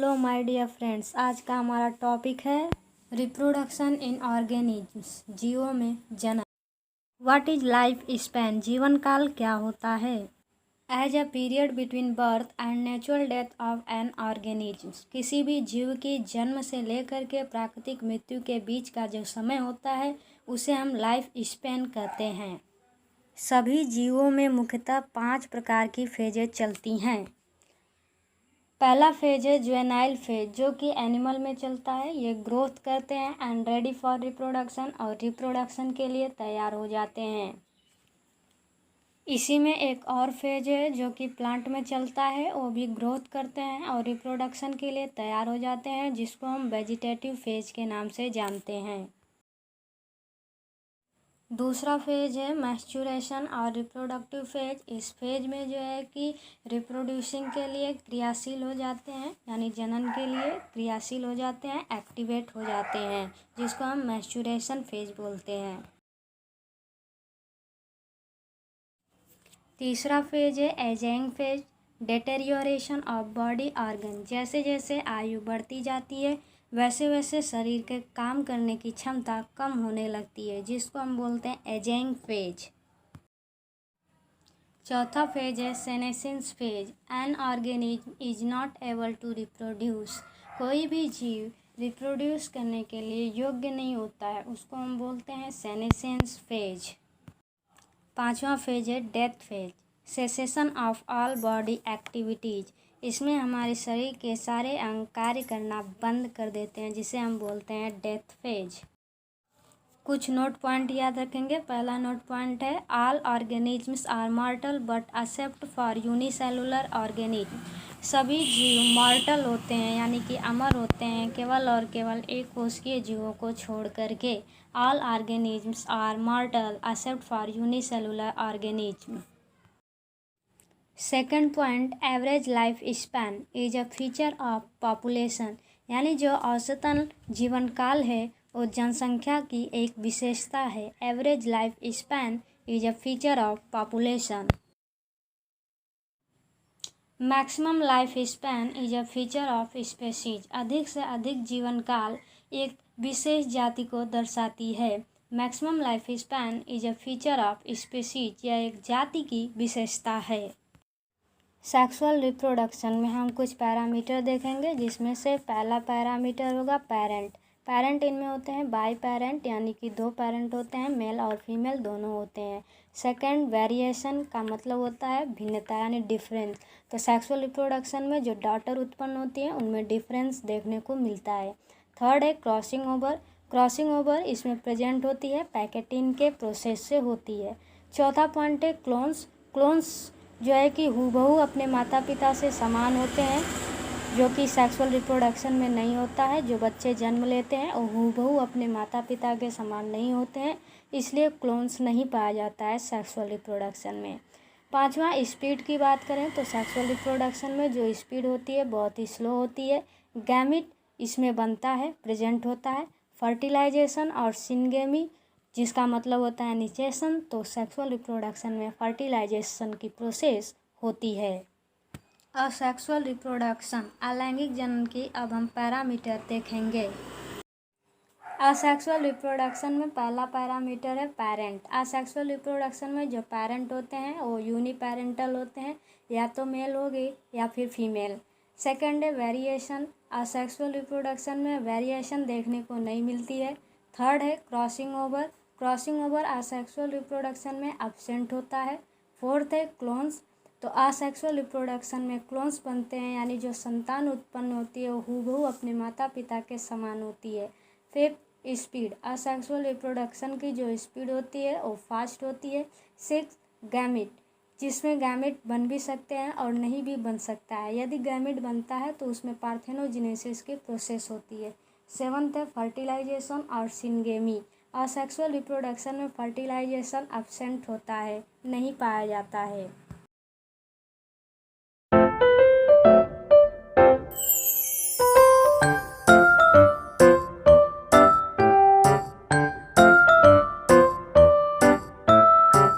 Hello my dear friends, आज का हमारा टॉपिक है रिप्रोडक्शन इन ऑर्गेनिज्म्स, जीवों में जनन। व्हाट इज लाइफ स्पैन, जीवन काल क्या होता है। As a period between birth and natural death of an organisms, किसी भी जीव की जन्म से लेकर के प्राकृतिक मृत्यु के बीच का जो समय होता है उसे हम लाइफ स्पैन कहते हैं। सभी जीवों में मुख्यतः 5 प्रकार की फेजेज चलती हैं। पहला फेज है जुवेनाइल फेज, जो कि एनिमल में चलता है। ये ग्रोथ करते हैं एंड रेडी फॉर रिप्रोडक्शन, और रिप्रोडक्शन के लिए तैयार हो जाते हैं। इसी में एक और फेज है जो कि प्लांट में चलता है, वो भी ग्रोथ करते हैं और रिप्रोडक्शन के लिए तैयार हो जाते हैं, जिसको हम वेजिटेटिव फेज के नाम से जानते हैं। दूसरा फेज है मैच्योरेशन और रिप्रोडक्टिव फेज। इस फेज में जो है कि रिप्रोड्यूसिंग के लिए क्रियाशील हो जाते हैं, यानी जनन के लिए क्रियाशील हो जाते हैं, एक्टिवेट हो जाते हैं, जिसको हम मैच्योरेशन फेज बोलते हैं। तीसरा फेज है ageing phase, deterioration of body organ. जैसे जैसे आयु बढ़ती जाती है वैसे वैसे शरीर के काम करने की क्षमता कम होने लगती है, जिसको हम बोलते हैं एजिंग फेज। चौथा फेज है senescence phase. An organism is not able to reproduce, कोई भी जीव रिप्रोड्यूस करने के लिए योग्य नहीं होता है, उसको हम बोलते हैं सेनेसेंस फेज। पांचवा फेज है death phase, cessation of all body activities. इसमें हमारे शरीर के सारे अंग कार्य करना बंद कर देते हैं, जिसे हम बोलते हैं डेथ फेज। कुछ नोट पॉइंट याद रखेंगे। पहला नोट पॉइंट है all organisms are mortal but except for unicellular organism. सभी जीव मॉर्टल होते हैं, यानी कि अमर होते हैं, केवल और केवल एक कोशिकीय जीवों को छोड़ करके। All organisms are mortal except for unicellular organism. Second point, average life span is a feature of population, यानी जो औसतन जीवन काल है वो जनसंख्या की एक विशेषता है। Average life span is a feature of population. Maximum life span is a feature of species, अधिक से अधिक जीवन काल एक विशेष जाति को दर्शाती है। Maximum life span is a feature of species, यह एक जाति की विशेषता है। सेक्सुअल रिप्रोडक्शन में हम कुछ पैरामीटर देखेंगे, जिसमें से पहला पैरामीटर होगा पेरेंट। पेरेंट इनमें होते हैं बाई पेरेंट, यानी कि 2 पेरेंट होते हैं, मेल और फीमेल दोनों होते हैं। सेकंड, वेरिएशन का मतलब होता है भिन्नता, यानी डिफरेंस। तो सेक्सुअल रिप्रोडक्शन में जो डॉटर उत्पन्न होती है उनमें डिफरेंस देखने को मिलता है। थर्ड है क्रॉसिंग ओवर। क्रॉसिंग ओवर इसमें प्रेजेंट होती है, पैकेटिन के प्रोसेस से होती है। चौथा पॉइंट है क्लोन्स। क्लोन्स जो है कि हूबहू अपने माता पिता से समान होते हैं, जो कि सेक्सुअल रिप्रोडक्शन में नहीं होता है। जो बच्चे जन्म लेते हैं वो हूबहू अपने माता पिता के समान नहीं होते हैं, इसलिए क्लोन्स नहीं पाया जाता है सेक्सुअल रिप्रोडक्शन में। पांचवा, स्पीड की बात करें तो सेक्सुअल रिप्रोडक्शन में जो स्पीड होती है बहुत ही स्लो होती है। गैमिट इसमें बनता है, प्रेजेंट होता है। फर्टिलाइजेशन और सिनगेमी, जिसका मतलब होता है निषेचन, तो सेक्सुअल रिप्रोडक्शन में फर्टिलाइजेशन की प्रोसेस होती है। असेक्सुअल रिप्रोडक्शन, अलैंगिक जनन की अब हम पैरामीटर देखेंगे। असेक्सुअल रिप्रोडक्शन में पहला पैरामीटर है पेरेंट। असेक्सुअल रिप्रोडक्शन में जो पेरेंट होते हैं वो यूनिपेरेंटल होते हैं, या तो मेल होगी या फिर फीमेल। सेकंड है वेरिएशन। असेक्सुअल रिप्रोडक्शन में वेरिएशन देखने को नहीं मिलती है। थर्ड है crossing over. Crossing over asexual reproduction में एब्सेंट होता है। फोर्थ है क्लोन्स। तो असेक्सुअल रिप्रोडक्शन में क्लोन्स बनते हैं, यानी जो संतान उत्पन्न होती है वो हूबहू अपने माता पिता के समान होती है। Fifth, speed. असेक्सुअल रिप्रोडक्शन की जो स्पीड होती है वो फास्ट होती है। सिक्स, गैमिट, जिसमें गैमिट बन भी सकते हैं और नहीं भी बन सकता है। यदि गैमिट बनता है तो उसमें पार्थेनोजेनेसिस की प्रोसेस होती है। सेवंथ है फर्टिलाइजेशन और सिनगेमी। असेक्सुअल रिप्रोडक्शन में फर्टिलाइजेशन एब्सेंट होता है, नहीं पाया जाता है।